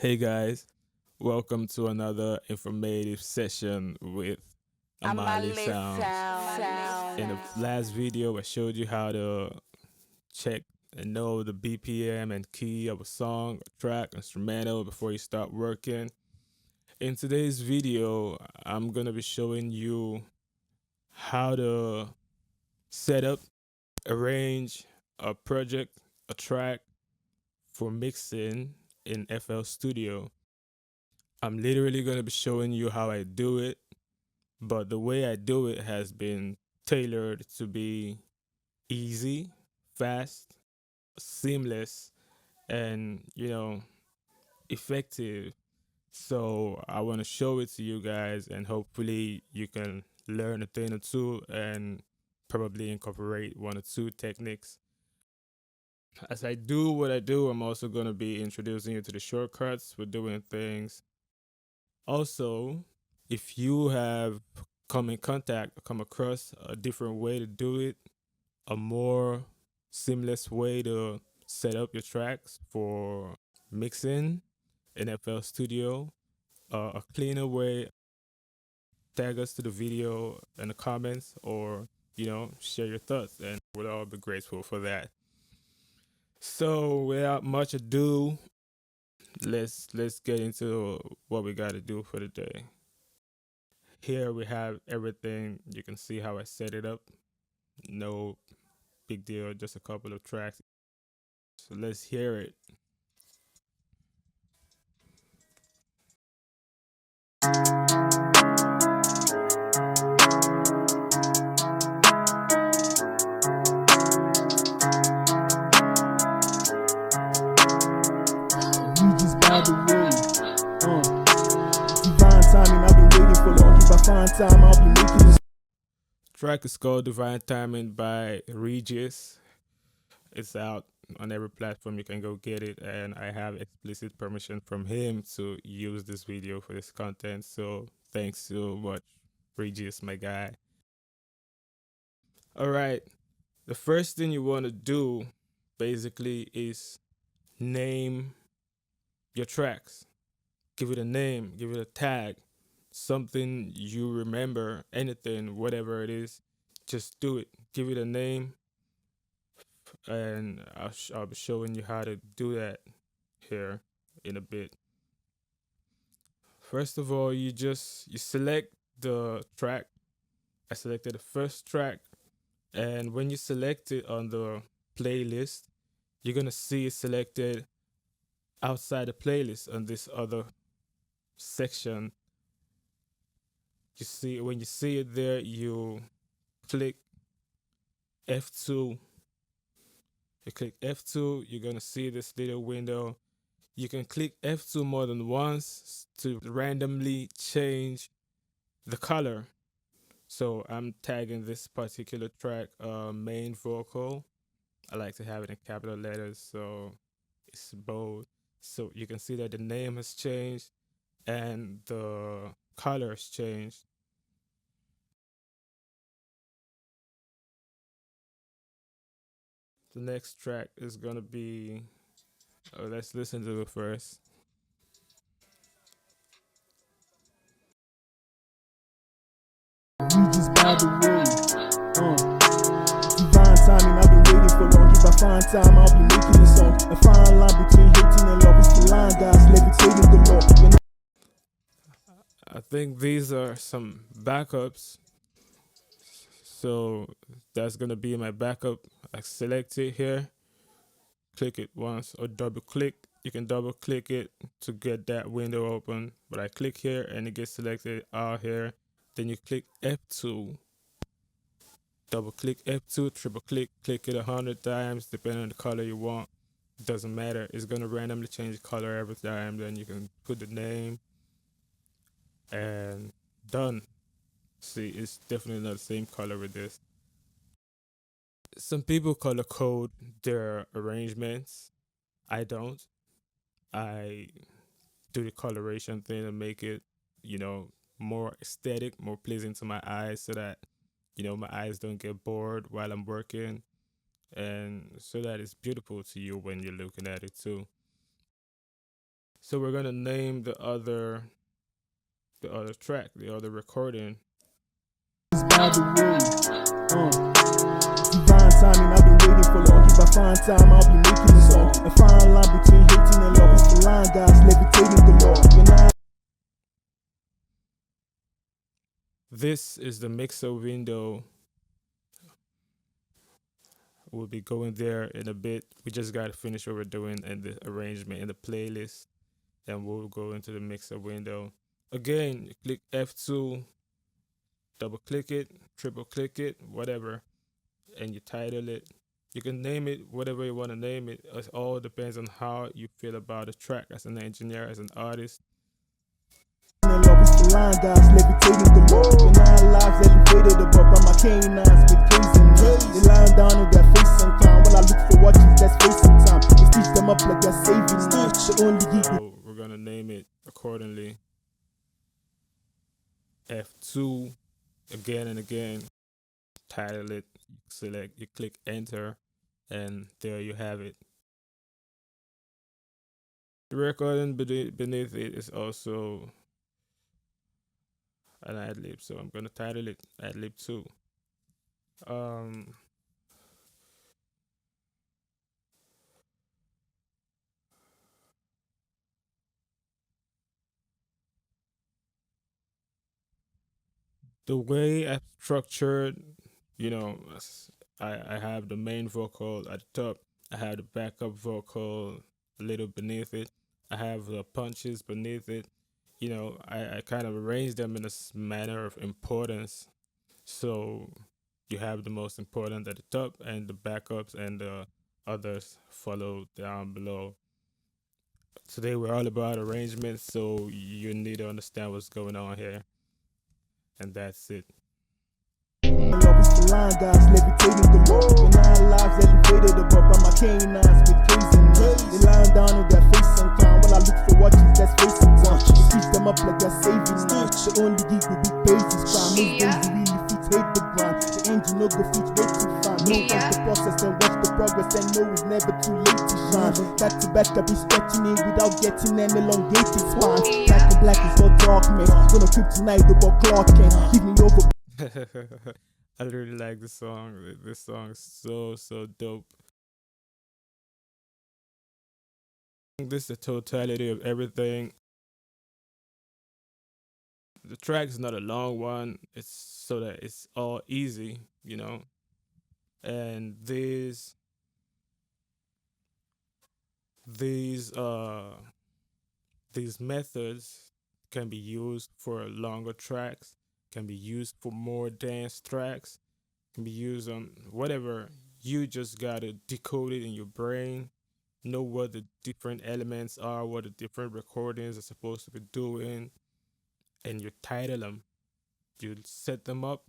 Hey guys, welcome to another informative session with Amali Amale Sounds. In the sound. last video, I showed you how to check and know the BPM and key of a song, a track, instrumental before you start working. In today's video, I'm gonna be showing you how to set up, arrange a project, a track for mixing in FL Studio. I'm literally gonna be showing you how I do it, but the way I do it has been tailored to be easy, fast, seamless, and effective. So I want to show it to you guys, and hopefully you can learn a thing or two and probably incorporate one or two techniques. As I do what I do, I'm also going to be introducing you to the shortcuts for doing things. Also, if you have come across a different way to do it, a more seamless way to set up your tracks for mixing in FL Studio, a cleaner way, tag us to the video in the comments or, share your thoughts and we'll all be grateful for that. So without much ado, let's get into what we gotta do for the day. Here we have everything. You can see how I set it up. No big deal, just a couple of tracks. So let's hear it. You just by the way. Divine timing, I've been waiting for long. If I find time, I'll be making this. Track is called Divine Timing by Regis. It's out on every platform. You can go get it, and I have explicit permission from him to use this video for this content. So thanks so much, Regis, my guy. All right, the first thing you want to do basically is name your tracks. Give it a name, give it a tag, something you remember, anything, whatever it is. Just do it. Give it a name, and I'll be showing you how to do that here in a bit. First of all, you select the track. I selected the first track, and when you select it on the playlist, you're gonna see it selected outside the playlist on this other section. You see when you see it there, you click F2. You click F2, you're gonna see this little window. You can click F2 more than once to randomly change the color. So I'm tagging this particular track main vocal. I like to have it in capital letters so it's bold. So you can see that the name has changed and the color has changed. The next track is gonna be, let's listen to it first. You just by the way. Divine timing, I've been waiting for long. If I find time, I'll be making a song. A fine line between hating and love is the line, guys. Levitating the law. I think these are some backups. So that's gonna be my backup. I select it here, click it once or double click. You can double click it to get that window open. But I click here and it gets selected out here. Then you click F2, double click F2, triple click it 100 times depending on the color you want. Doesn't matter. It's gonna randomly change the color every time. Then you can put the name and done. See, it's definitely not the same color with this. Some people color code their arrangements. I don't. I do the coloration thing and make it, you know, more aesthetic, more pleasing to my eyes so that, my eyes don't get bored while I'm working and so that it's beautiful to you when you're looking at it too. So we're gonna name the other track, the other recording. It's by the way. Divine timing, I've been waiting for long. If I find time, I'll be making a song. A fine line between hating and love. It's the line, guys, levitating the law. When I This is the mixer window. We'll be going there in a bit. We just gotta finish what we're doing in the arrangement in the playlist. Then we'll go into the mixer window. Again, click F2, double click it, triple click it, whatever, and you title it. You can name it whatever you want to name it. It all depends on how you feel about the track as an engineer, as an artist. and love, it's the line, guys, levitating the law. When our lives elevated above by my canines with praising me. They lying down on their face and clown. While I look for watches that's facing time. They stitch them up like they're saving me. The only geek So we're gonna name it accordingly. F2 again and again. Title it. Select. You click enter, and there you have it. The recording beneath it is also an ad lib, so I'm gonna title it ad lib 2. Um, the way I structured, I have the main vocal at the top. I have the backup vocal a little beneath it. I have the punches beneath it. I kind of arrange them in a manner of importance. So you have the most important at the top, and the backups and the others follow down below. Today we're all about arrangements, so you need to understand what's going on here, and that's it. love, it's the line, guys, levitating the law. When our lives elevated above by my canines with praising me. They lying down on their face and clown. While I look for watches that's facing time. They stitch them up like they're saving me. The only geek with big pages, crime. Most days you really fit hate the grind. The engine no go fit way too fine. No watch the process and watch the progress and know it's never too late to shine. Back to back, I be stretching it without getting an elongated spine. Black to black is all darkness. Gonna kryptonite about Clark Kent. Leave me over. I really like this song. This song is so dope. This is the totality of everything. The track is not a long one. It's so that it's all easy. And these uh these methods can be used for longer tracks, can be used for more dance tracks, can be used on whatever. You just gotta decode it in your brain, know what the different elements are, what the different recordings are supposed to be doing, and you title them. You set them up,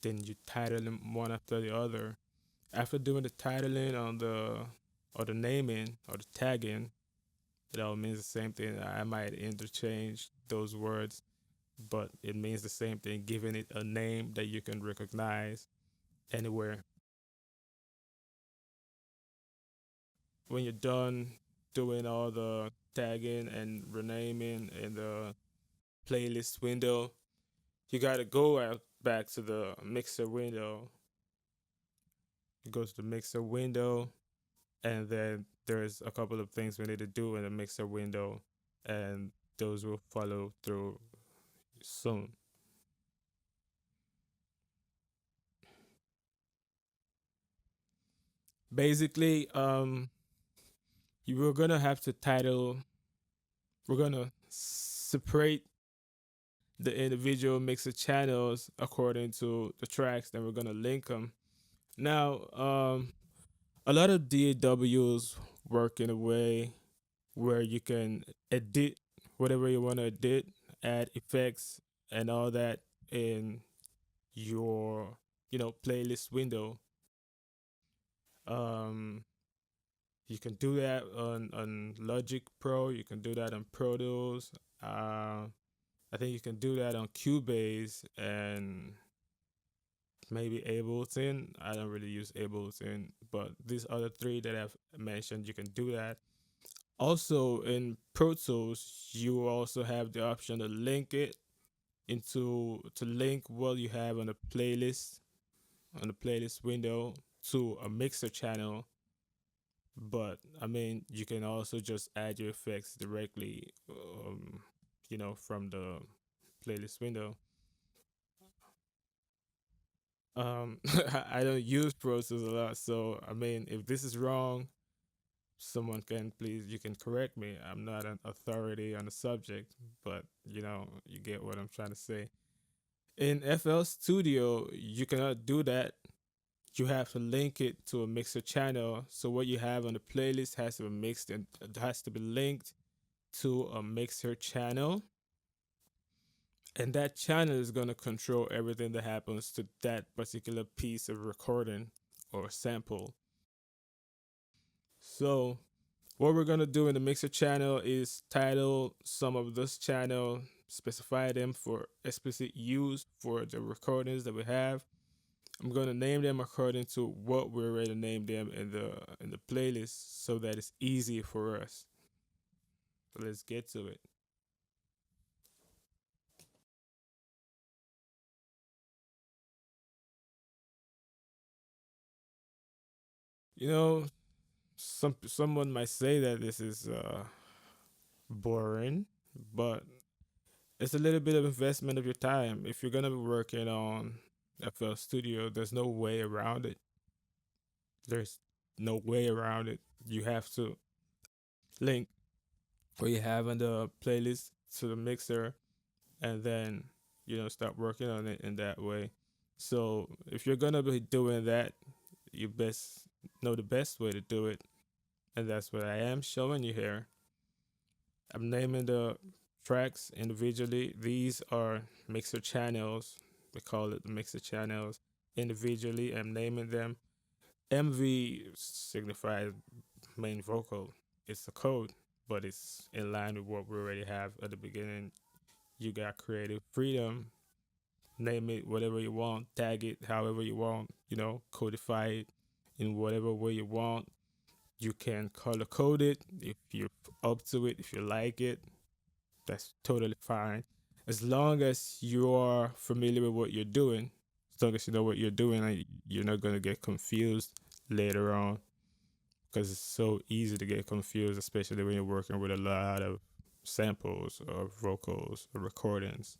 then you title them one after the other. After doing the titling on the or the naming or the tagging, it all means the same thing. I might interchange those words, but it means the same thing, giving it a name that you can recognize anywhere. When you're done doing all the tagging and renaming in the playlist window, you gotta go out back to the mixer window. You go to the mixer window, and then there's a couple of things we need to do in the mixer window, and those will follow through soon. Basically, you were gonna have to title. We're gonna separate the individual mixer channels according to the tracks. Then we're gonna link them. Now, a lot of DAWs work in a way where you can edit whatever you want to edit, add effects and all that in your playlist window. Um, you can do that on Logic Pro. You can do that on Pro Tools. I think you can do that on Cubase and maybe Ableton. I don't really use Ableton, but these other three that I've mentioned, you can do that. Also in Pro Tools, you also have the option to link it to link what you have on the playlist window to a mixer channel. But I mean, you can also just add your effects directly, from the playlist window. I don't use Pro Tools a lot, so I mean, if this is wrong, someone can please you can correct me. I'm not an authority on the subject, but you get what I'm trying to say. In FL Studio, you cannot do that. You have to link it to a mixer channel. So what you have on the playlist has to be mixed and it has to be linked to a mixer channel. And that channel is going to control everything that happens to that particular piece of recording or sample. So what we're gonna do in the mixer channel is title some of this channel, specify them for explicit use for the recordings that we have. I'm gonna name them according to what we already named them in the playlist, so that it's easy for us. So let's get to it. You know, someone might say that this is boring, but it's a little bit of investment of your time. If you're gonna be working on FL Studio, there's no way around it. There's no way around it. You have to link what you have in the playlist to the mixer, and then start working on it in that way. So if you're gonna be doing that, you best know the best way to do it, and that's what I am showing you here. I'm naming the tracks individually. These are mixer channels. We call it the mixer channels. Individually, I'm naming them. MV signifies main vocal. It's a code, but it's in line with what we already have at the beginning. You got creative freedom. Name it whatever you want, tag it however you want, codify it in whatever way you want. You can color code it if you're up to it, if you like it. That's totally fine. As long as you are familiar with what you're doing, as long as you know what you're doing, you're not going to get confused later on, because it's so easy to get confused, especially when you're working with a lot of samples or vocals or recordings.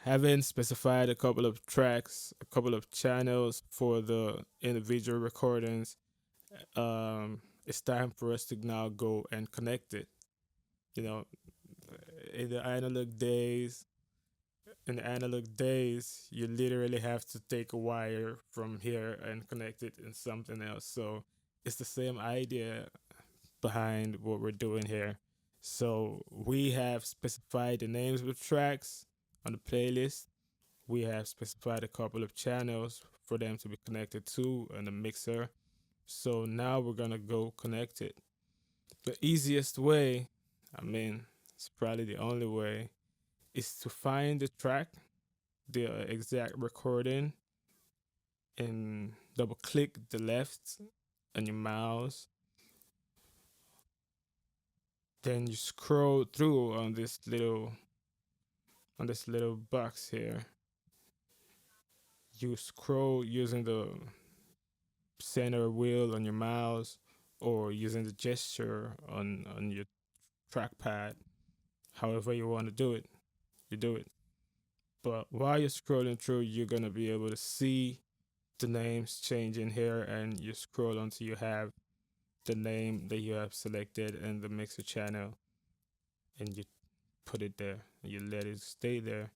Having specified a couple of tracks, a couple of channels for the individual recordings, it's time for us to now go and connect it. You know, in the analog days, you literally have to take a wire from here and connect it in something else. So it's the same idea behind what we're doing here. So we have specified the names of the tracks on the playlist. We have specified a couple of channels for them to be connected to in the mixer. So now we're gonna go connect it. The easiest way, I mean, it's probably the only way, is to find the track, the exact recording, and double click the left on your mouse. Then you scroll through on this little box here. You scroll using the center wheel on your mouse or using the gesture on your trackpad. However you want to do it, you do it. But while you're scrolling through, you're gonna be able to see the names changing here, and you scroll until you have the name that you have selected in the mixer channel, and you put it there and you let it stay there.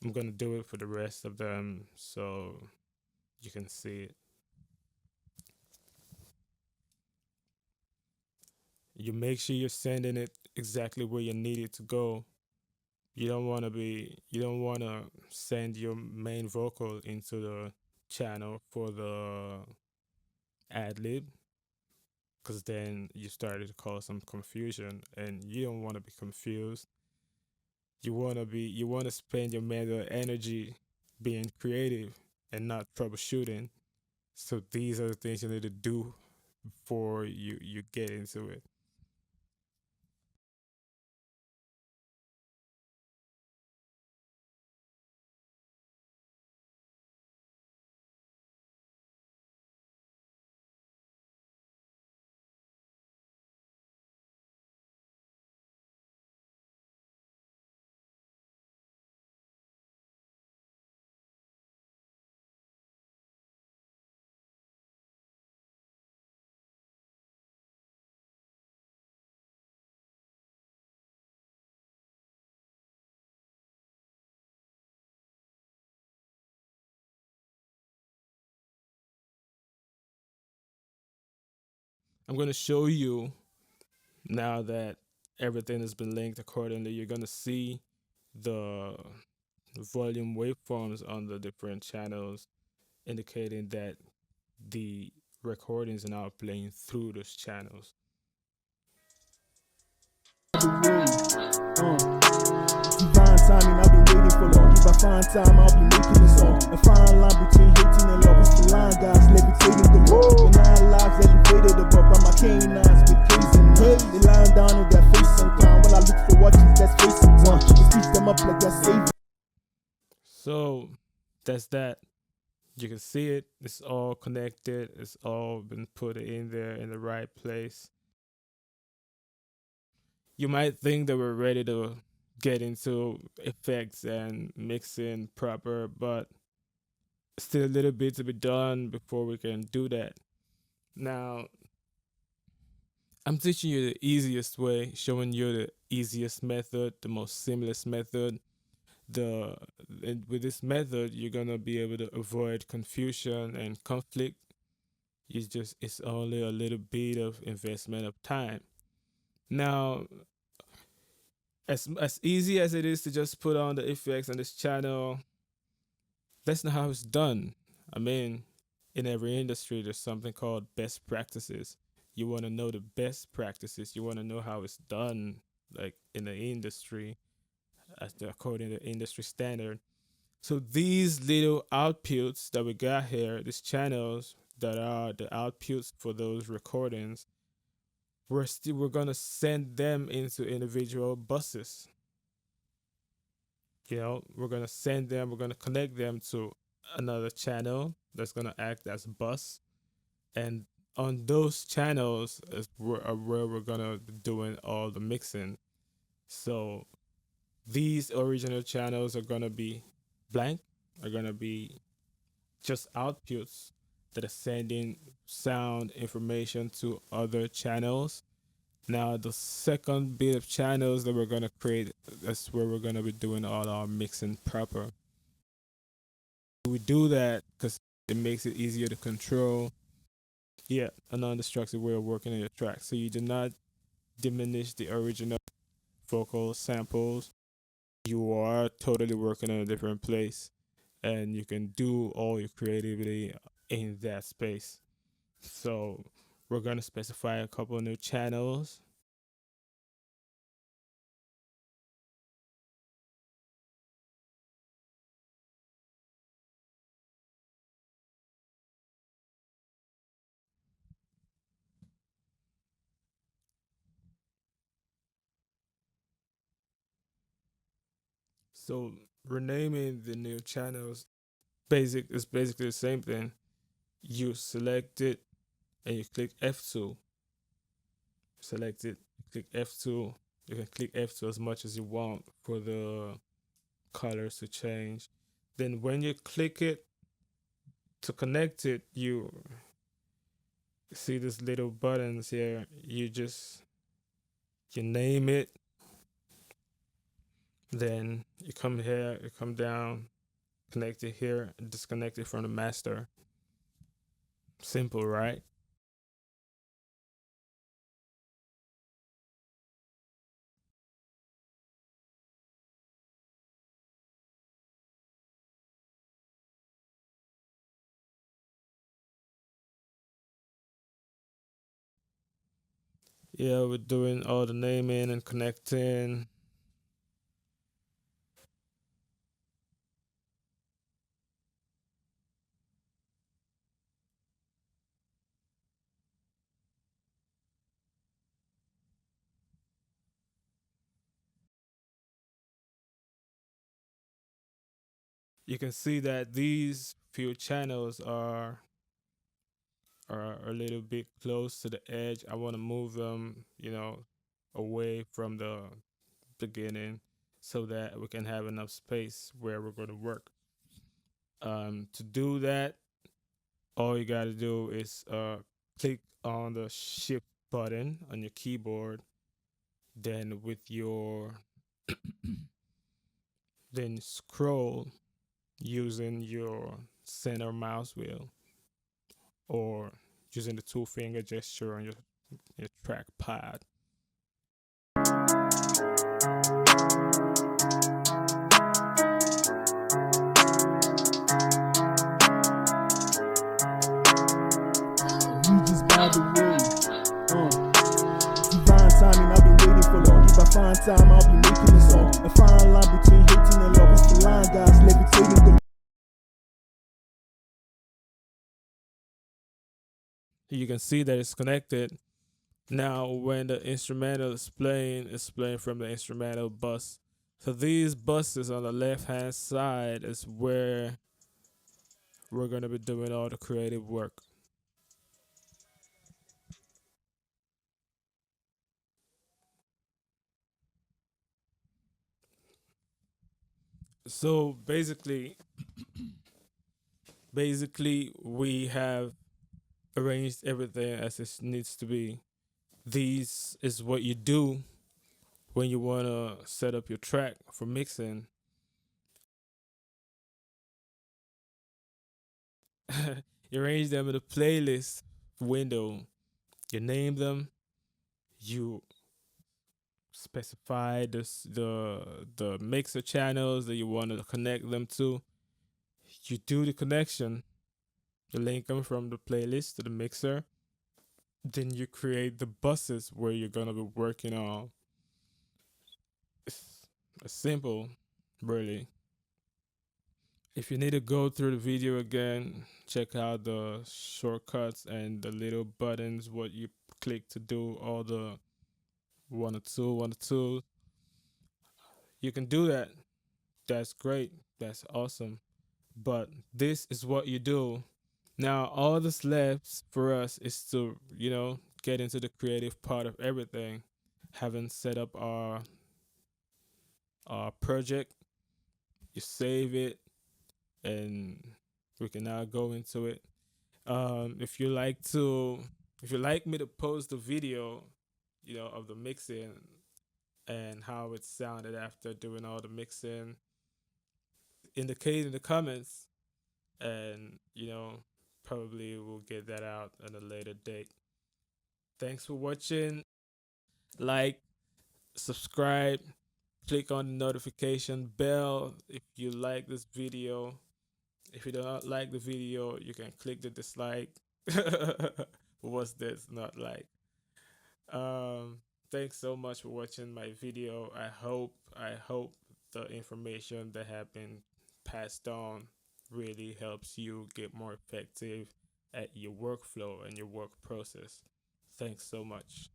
I'm gonna do it for the rest of them so you can see it. You make sure you're sending it exactly where you need it to go. You don't want to send your main vocal into the channel for the ad lib, because then you started to cause some confusion, and you don't want to be confused. You want to spend your mental energy being creative and not troubleshooting. So these are the things you need to do before you get into it. I'm going to show you now that everything has been linked accordingly. You're going to see the volume waveforms on the different channels, indicating that the recordings are now playing through those channels. Divine timing, I've been waiting for long. If I find time, I'll be making a song. A fine line between hating and love. It's the line, guys, levitating the law. When our lives elevated above by my canines with praising. Hey, they lying down with their face and clown. When I look for watches that's facing town, just teach them up like they're safe. So that's that. You can see it. It's all connected. It's all been put in there in the right place. You might think that we're ready to get into effects and mixing proper, but still a little bit to be done before we can do that. Now, I'm teaching you the easiest way, showing you the easiest method, the most seamless method. The and with this method, you're gonna be able to avoid confusion and conflict. It's only a little bit of investment of time. Now, as easy as it is to just put on the effects on this channel, that's not how it's done. I mean, in every industry, there's something called best practices. You want to know the best practices. You want to know how it's done, like in the industry, according to industry standard. So these little outputs that we got here, these channels that are the outputs for those recordings, we're gonna send them into individual buses. We're gonna send them, we're gonna connect them to another channel that's gonna act as bus, and on those channels is where we're gonna be doing all the mixing. So these original channels are gonna be blank, are gonna be just outputs that are sending sound information to other channels. Now, the second bit of channels that we're gonna create, that's where we're gonna be doing all our mixing proper. We do that because it makes it easier to control. Yeah, a non-destructive way of working on your track. So you do not diminish the original vocal samples. You are totally working in a different place, and you can do all your creativity in that space. So we're gonna specify a couple of new channels. So renaming the new channels is basically the same thing. You select it and you click F2. Select it, click F2. You can click F2 as much as you want for the colors to change. Then when you click it to connect it, you see these little buttons here. You name it. Then you come here, you come down, connect it here, disconnect it from the master. Simple, right? Yeah, we're doing all the naming and connecting. You can see that these few channels are a little bit close to the edge. I want to move them, away from the beginning so that we can have enough space where we're going to work. To do that, all you got to do is click on the shift button on your keyboard. Then with your then scroll using your center mouse wheel or using the two finger gesture on your trackpad. You just by the way. Divine timing, I've been waiting for long. If I find time, I'll be making a song. A fine line between hating and love. It's the line, guys, levitating the. You can see that it's connected. Now, when the instrumental is playing, it's playing from the instrumental bus. So these buses on the left hand side is where we're gonna be doing all the creative work. So basically we have arranged everything as it needs to be. These is what you do when you wanna set up your track for mixing. You arrange them in the playlist window. You name them. You specify the mixer channels that you want to connect them to. You do the connection. You link them from the playlist to the mixer. Then you create the buses where you're gonna be working on. It's simple, really. If you need to go through the video again, check out the shortcuts and the little buttons, what you click to do all the one or two, one or two. You can do that. That's great. That's awesome. But this is what you do. Now, all that's left for us is to, get into the creative part of everything. Having set up our project, you save it, and we can now go into it. If you like me to post the video, of the mixing and how it sounded after doing all the mixing, indicate in the comments, and probably we'll get that out at a later date. Thanks for watching. Like, subscribe, click on the notification bell if you like this video. If you do not like the video, you can click the dislike. What's this? Not like. Um, Thanks so much for watching my video. I hope the information that have been passed on really helps you get more effective at your workflow and your work process. Thanks so much.